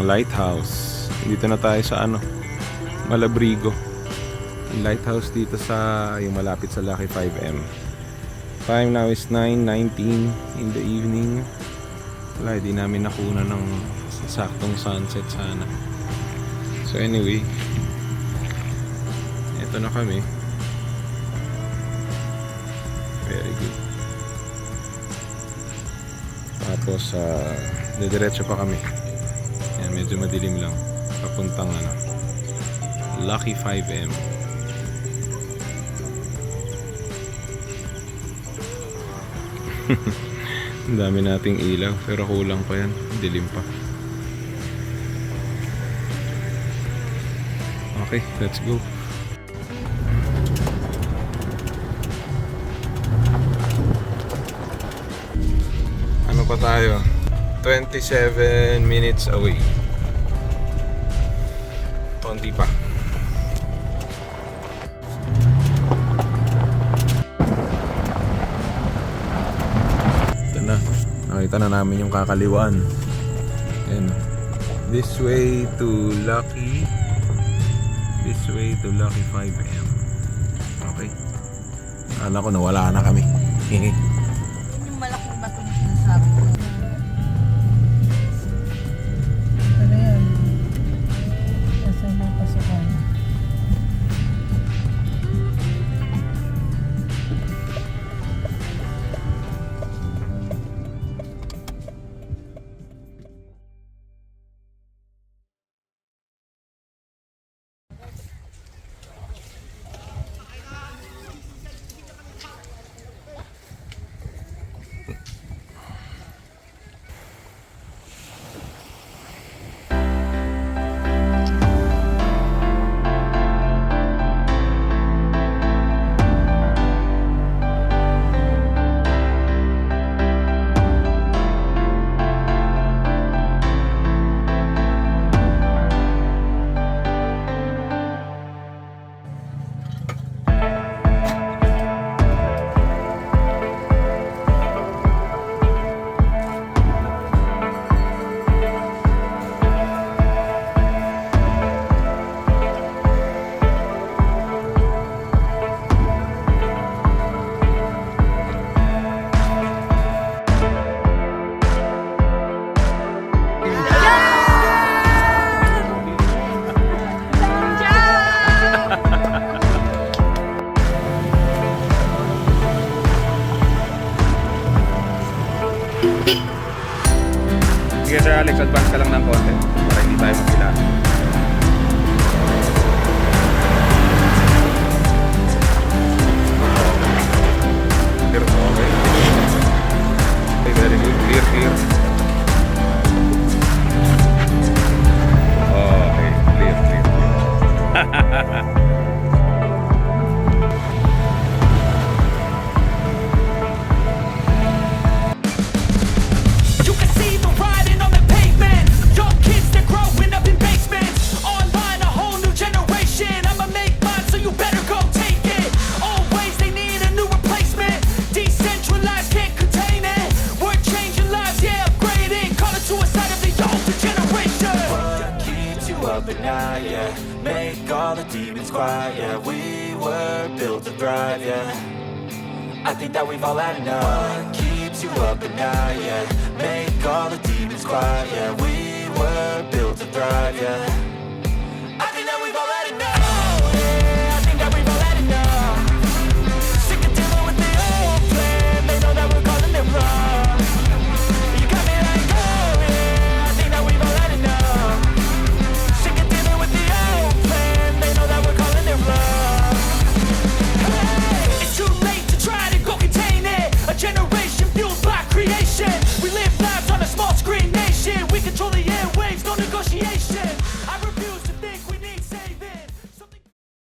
lighthouse. Dito na tayo sa Malabrigo. Yung lighthouse dito sa yung malapit sa Lucky 5M. Time now is 9:19 in the evening. Wala, di namin nakuna ng saktong sunset sana. So anyway, eto na kami. Very good. Tapos didiretso pa kami. Yan, medyo madilim lang. Papuntang Lucky 5M. Ang dami nating ilaw, pero kulang pa yan. Dilim pa. Okay, let's go. Ano pa tayo? 27 minutes away. Konti pa. Ito na. Nakita na namin yung kakaliwaan. Ayan. This way to Lucky. This way to Lucky 5M. Okay. Akala ko nawala na kami. Yung malaking bato na sinasabi ko. Ano yan? Saan yung pasukan? Sige Sir Alex, advance ka lang ng konti para hindi tayo magpila. Clear, okay. Okay, very good. Clear, clear. Okay, clear, clear. Yeah, make all the demons quiet. Yeah, we were built to thrive. Yeah, I think that we've all had enough. What keeps you up at night? Yeah, make all the demons quiet. Yeah,